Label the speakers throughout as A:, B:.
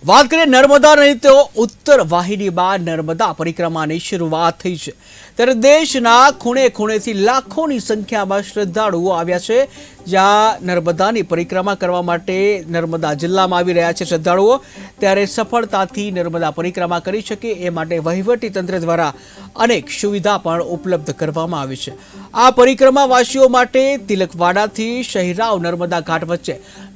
A: વાત કરીએ નર્મદા નહીં તો ઉત્તર વાહિની બાદ નર્મદા પરિક્રમાની શરૂઆત થઈ છે ત્યારે દેશના ખૂણે ખૂણેથી લાખોની સંખ્યામાં શ્રદ્ધાળુઓ આવ્યા છે જ્યાં નર્મદાની પરિક્રમા કરવા માટે નર્મદા જિલ્લામાં આવી રહ્યા છે શ્રદ્ધાળુઓ ત્યારે સફળતાથી નર્મદા પરિક્રમા કરી શકે એ માટે વહીવટી તંત્ર દ્વારા અનેક સુવિધા પણ ઉપલબ્ધ કરવામાં આવી છે। આ પરિક્રમાવાસીઓ માટે તિલકવાડાથી શહેરાવ નર્મદા ઘાટ વચ્ચે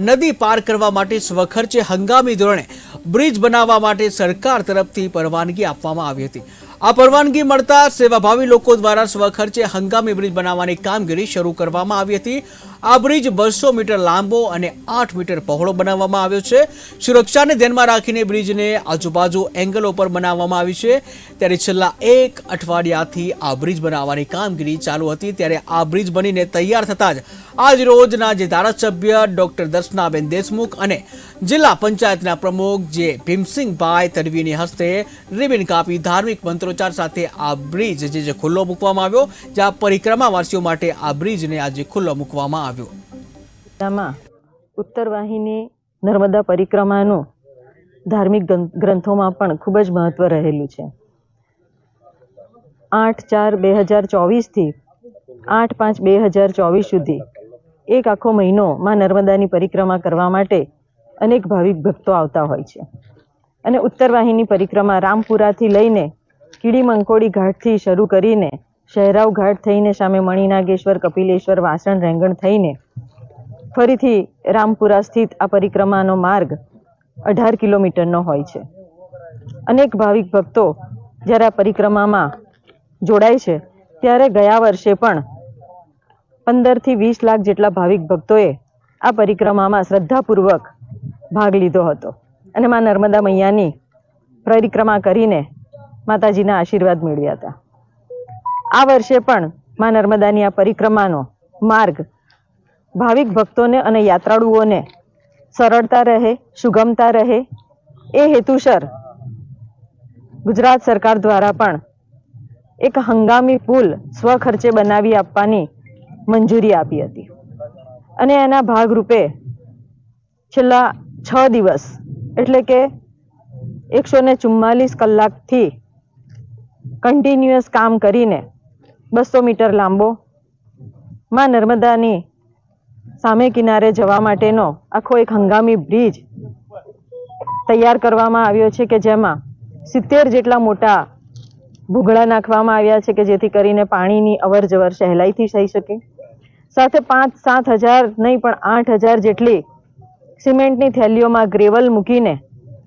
A: નદી પાર કરવા માટે સ્વખર્ચે હંગામી ધોરણે બ્રિજ બનાવવા માટે સરકાર તરફથી પરવાનગી આપવામાં આવી હતી। આ પરવાનગી મળતા સેવાભાવી લોકો દ્વારા સ્વખર્ચે હંગામી બ્રિજ બનાવવાની કામગીરી શરૂ કરવામાં આવી હતી। આ બ્રિજ 200 મીટર લાંબો અને 8 મીટર પહોળો બનાવવામાં આવ્યો છે। સુરક્ષાને ધ્યાનમાં રાખીને બ્રિજને આજુબાજુ એંગલો પર બનાવવામાં આવી છે ત્યારે છેલ્લા એક અઠવાડિયાથી આ બ્રિજ બનાવવાની કામગીરી ચાલુ હતી ત્યારે આ બ્રિજ બનીને તૈયાર થતા જ આજ રોજના જે ધારાસભ્ય ડોક્ટર દર્શનાબેન દેશમુખ અને જિલ્લા પંચાયતના પ્રમુખ જે ભીમસિંહભાઈ તડવીની હસ્તે રિબિન કાપી ધાર્મિક મંત્રોચ્ચાર સાથે આ બ્રિજ જે ખુલ્લો મૂકવામાં આવ્યો જ્યાં પરિક્રમાવાસીઓ માટે આ બ્રિજને આજે ખુલ્લો મૂકવામાં આવ્યો।
B: ઉત્તર વાહિની નર્મદા પરિક્રમાનું ધાર્મિક ગ્રંથોમાં પણ ખૂબ જ મહત્વ રહેલું છે। 8/4/2024 થી 8/5/2024 સુધી એક આખો મહિનો માં નર્મદાની પરિક્રમા કરવા માટે અનેક ભાવિક ભક્તો આવતા હોય છે અને ઉત્તર વાહિની પરિક્રમા રામપુરાથી લઈને કીડી મંકોડી ઘાટથી શરૂ કરીને શહેરાવ ઘાટ થઈને સામે મણિનાગેશ્વર કપિલેશ્વર વાસણ રેંગણ થઈને ફરીથી રામપુરા સ્થિત આ પરિક્રમાનો માર્ગ 18 કિલોમીટરનો હોય છે। અનેક ભાવિક ભક્તો જ્યારે આ પરિક્રમામાં જોડાય છે ત્યારે ગયા વર્ષે પણ 15 થી 20 લાખ જેટલા ભાવિક ભક્તોએ આ પરિક્રમામાં શ્રદ્ધાપૂર્વક ભાગ લીધો હતો અને માં નર્મદા મૈયાની પરિક્રમા કરીને માતાજીના આશીર્વાદ મેળવ્યા હતા। આ વર્ષે પણ માં નર્મદાની આ પરિક્રમાનો માર્ગ ભાવિક ભક્તોને અને યાત્રાળુઓને સરળતા રહે, સુગમતા રહે એ હેતુસર ગુજરાત સરકાર દ્વારા પણ એક હંગામી પુલ સ્વખર્ચે બનાવી આપવાની મંજૂરી આપી હતી અને એના ભાગરૂપે છેલ્લા 6 દિવસ એટલે કે 144 કલાકથી કન્ટિન્યુઅસ કામ કરીને 200 મીટર લાંબો માં નર્મદાની સામે કિનારે જવા માટેનો આખો એક હંગામી બ્રિજ તૈયાર કરવામાં આવ્યો છે કે જેમાં 70 જેટલા મોટા ભૂગળા નાખવામાં આવ્યા છે કે જેથી કરીને પાણીની અવર જવર સહેલાઈથી થઈ શકે। સાથે 5-7 હજાર નહીં પણ 8,000 જેટલી સિમેન્ટની થેલીઓમાં ગ્રેવલ મૂકીને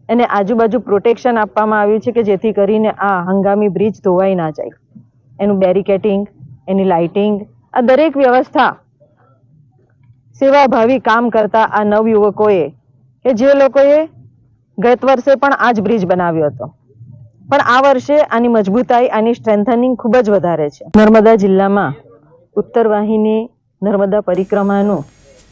B: એને આજુબાજુ પ્રોટેક્શન આપવામાં આવ્યું છે કે જેથી કરીને આ હંગામી બ્રિજ ધોવાઈ ના જાય। એનું બેરિકેટિંગ, એની લાઇટિંગ, આ દરેક વ્યવસ્થા સેવાભાવી કામ કરતા આ નવયુવકોએ કે જે લોકોએ ગત વર્ષે પણ આ જ બ્રિજ બનાવ્યો હતો પણ આ વર્ષે આની મજબૂતાઈ, આની સ્ટ્રેન્થનિંગ ખૂબ જ વધારે છે। નર્મદા જિલ્લામાં ઉત્તર વાહિની નર્મદા પરિક્રમાનું